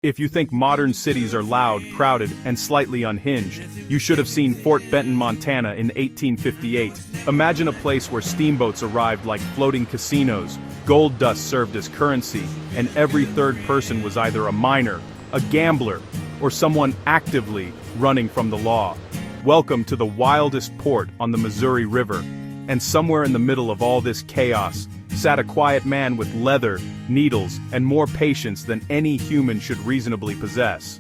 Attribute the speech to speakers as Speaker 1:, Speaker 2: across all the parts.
Speaker 1: If you think modern cities are loud, crowded, and slightly unhinged, you should have seen Fort Benton, Montana in 1858. Imagine a place where steamboats arrived like floating casinos, gold dust served as currency, and every third person was either a miner, a gambler, or someone actively running from the law. Welcome to the wildest port on the Missouri River, and somewhere in the middle of all this chaos, sat a quiet man with leather, needles, and more patience than any human should reasonably possess.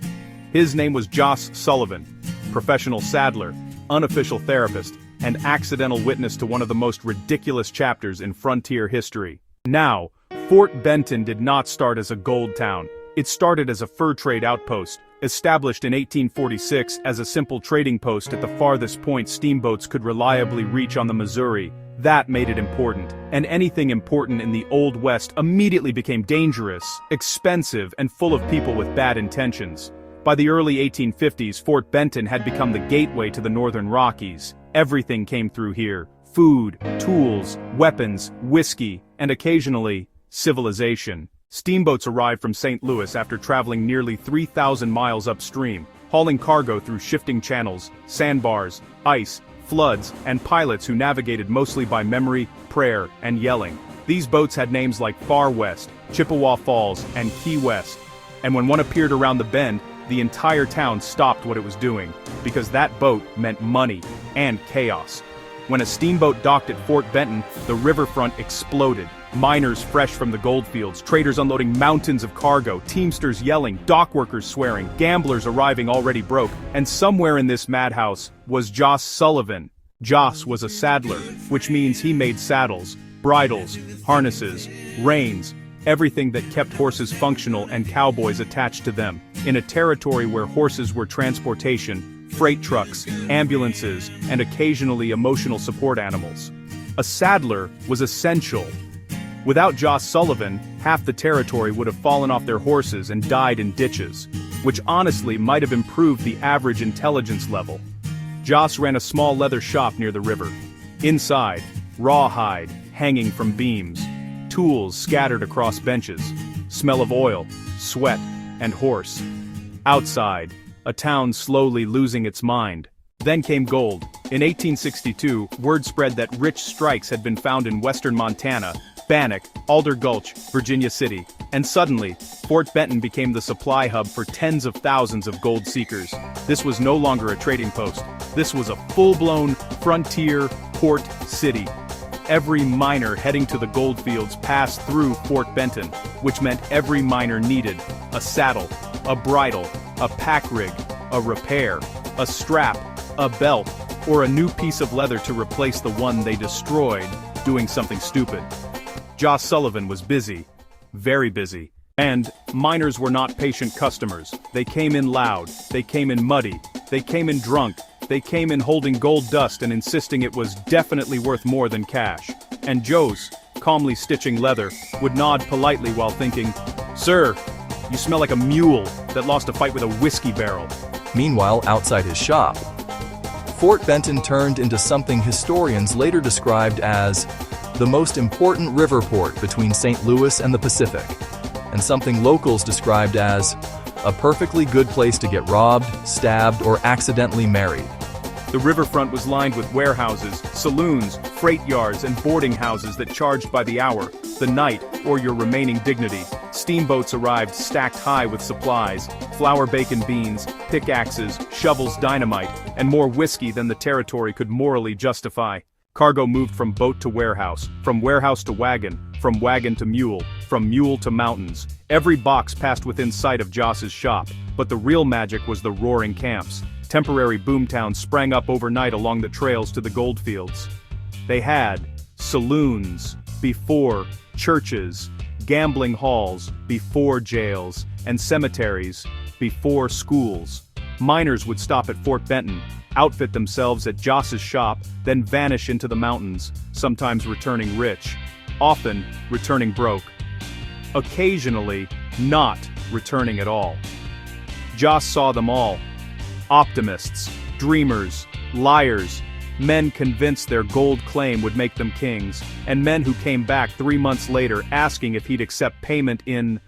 Speaker 1: His name was Jos Sullivan, professional saddler, unofficial therapist, and accidental witness to one of the most ridiculous chapters in frontier history. Now, Fort Benton did not start as a gold town. It started as a fur trade outpost, established in 1846 as a simple trading post at the farthest point steamboats could reliably reach on the Missouri. That made it important, and anything important in the Old West immediately became dangerous, expensive, and full of people with bad intentions. By the early 1850s, Fort Benton had become the gateway to the Northern Rockies. Everything came through here: food, tools, weapons, whiskey, and occasionally, civilization. Steamboats arrived from St. Louis after traveling nearly 3,000 miles upstream, hauling cargo through shifting channels, sandbars, ice, floods, and pilots who navigated mostly by memory, prayer, and yelling. These boats had names like Far West, Chippewa Falls, and Key West. And when one appeared around the bend, the entire town stopped what it was doing, because that boat meant money and chaos. When a steamboat docked at Fort Benton, the riverfront exploded. Miners fresh from the goldfields, traders unloading mountains of cargo, teamsters yelling, dockworkers swearing, gamblers arriving already broke, and somewhere in this madhouse was Jos Sullivan. Jos was a saddler, which means he made saddles, bridles, harnesses, reins, everything that kept horses functional and cowboys attached to them, in a territory where horses were transportation, freight trucks, ambulances, and occasionally emotional support animals. A saddler was essential. Without Jos Sullivan, half the territory would have fallen off their horses and died in ditches, which honestly might have improved the average intelligence level. Jos ran a small leather shop near the river. Inside, rawhide hanging from beams, tools scattered across benches, smell of oil, sweat, and horse. Outside, a town slowly losing its mind. Then came gold. In 1862, word spread that rich strikes had been found in western Montana, Bannock, Alder Gulch, Virginia City, and suddenly, Fort Benton became the supply hub for tens of thousands of gold seekers. This was no longer a trading post. This was a full-blown frontier port city. Every miner heading to the goldfields passed through Fort Benton, which meant every miner needed a saddle, a bridle, a pack rig, a repair, a strap, a belt, or a new piece of leather to replace the one they destroyed doing something stupid. Jos Sullivan was busy, very busy. And miners were not patient customers. They came in loud, they came in muddy, they came in drunk, they came in holding gold dust and insisting it was definitely worth more than cash. And Jos, calmly stitching leather, would nod politely while thinking, "Sir, you smell like a mule that lost a fight with a whiskey barrel."
Speaker 2: Meanwhile, outside his shop, Fort Benton turned into something historians later described as the most important river port between St. Louis and the Pacific, and something locals described as a perfectly good place to get robbed, stabbed, or accidentally married.
Speaker 1: The riverfront was lined with warehouses, saloons, freight yards, and boarding houses that charged by the hour, the night, or your remaining dignity. Steamboats arrived stacked high with supplies, flour, bacon, beans, pickaxes, shovels, dynamite, and more whiskey than the territory could morally justify. Cargo moved from boat to warehouse, from warehouse to wagon, from wagon to mule, from mule to mountains. Every box passed within sight of Jos's shop, but the real magic was the roaring camps. Temporary boomtowns sprang up overnight along the trails to the goldfields. They had saloons before churches, gambling halls before jails, and cemeteries before schools. Miners would stop at Fort Benton, outfit themselves at Jos's shop, then vanish into the mountains, sometimes returning rich, often returning broke. Occasionally, not returning at all. Jos saw them all. Optimists, dreamers, liars, men convinced their gold claim would make them kings, and men who came back 3 months later asking if he'd accept payment in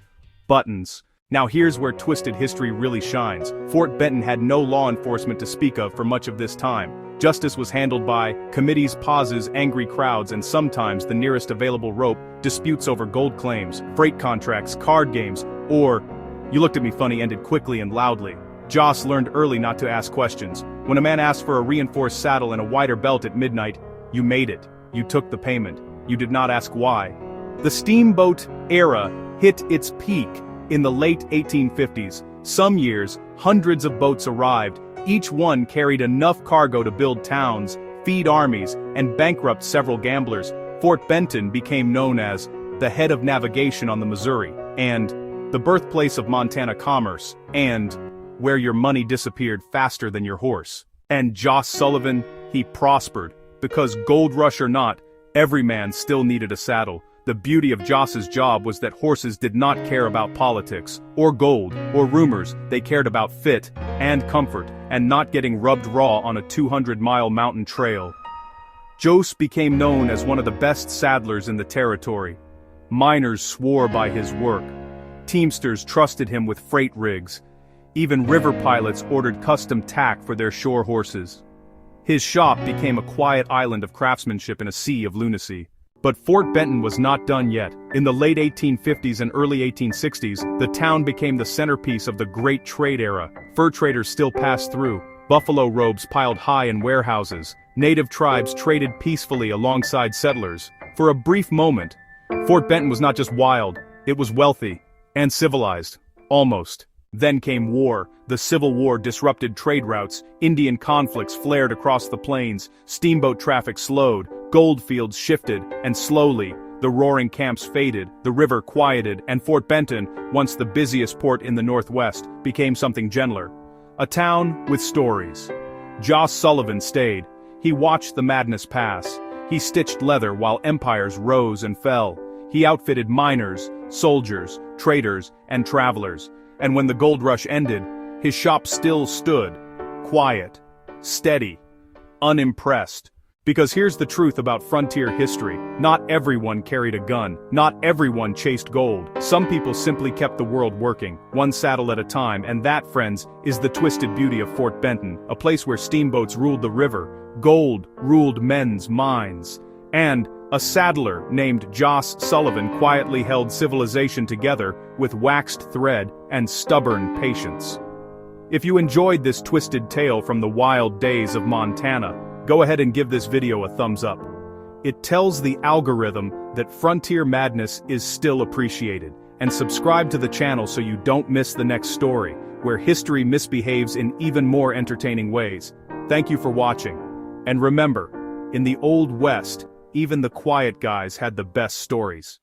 Speaker 1: buttons. Now here's where twisted history really shines. Fort Benton had no law enforcement to speak of for much of this time. Justice was handled by committees, pauses, angry crowds, and sometimes the nearest available rope, disputes over gold claims, freight contracts, card games, or, you looked at me funny, ended quickly and loudly. Jos learned early not to ask questions. When a man asked for a reinforced saddle and a wider belt at midnight, you made it. You took the payment. You did not ask why. The steamboat era hit its peak in the late 1850s. Some years, hundreds of boats arrived. Each one carried enough cargo to build towns, feed armies, and bankrupt several gamblers. Fort Benton became known as the head of navigation on the Missouri, and the birthplace of Montana commerce, and where your money disappeared faster than your horse. And Jos Sullivan, he prospered, because gold rush or not, every man still needed a saddle. The beauty of Jos's job was that horses did not care about politics, or gold, or rumors. They cared about fit, and comfort, and not getting rubbed raw on a 200-mile mountain trail. Jos became known as one of the best saddlers in the territory. Miners swore by his work. Teamsters trusted him with freight rigs. Even river pilots ordered custom tack for their shore horses. His shop became a quiet island of craftsmanship in a sea of lunacy. But Fort Benton was not done yet. In the late 1850s and early 1860s, the town became the centerpiece of the Great Trade era. Fur traders still passed through. Buffalo robes piled high in warehouses. Native tribes traded peacefully alongside settlers. For a brief moment, Fort Benton was not just wild, it was wealthy. And civilized. Almost. Then came war. The Civil War disrupted trade routes. Indian conflicts flared across the plains. Steamboat traffic slowed. Gold fields shifted, and slowly, the roaring camps faded, the river quieted, and Fort Benton, once the busiest port in the Northwest, became something gentler. A town with stories. Jos Sullivan stayed. He watched the madness pass. He stitched leather while empires rose and fell. He outfitted miners, soldiers, traders, and travelers. And when the gold rush ended, his shop still stood, quiet, steady, unimpressed. Because here's the truth about frontier history. Not everyone carried a gun. Not everyone chased gold. Some people simply kept the world working, one saddle at a time, and that, friends, is the twisted beauty of Fort Benton, a place where steamboats ruled the river, gold ruled men's minds, and a saddler named Jos Sullivan quietly held civilization together with waxed thread and stubborn patience. If you enjoyed this twisted tale from the wild days of Montana, go ahead and give this video a thumbs up. It tells the algorithm that frontier madness is still appreciated, and subscribe to the channel so you don't miss the next story, where history misbehaves in even more entertaining ways. Thank you for watching. And remember, in the Old West, even the quiet guys had the best stories.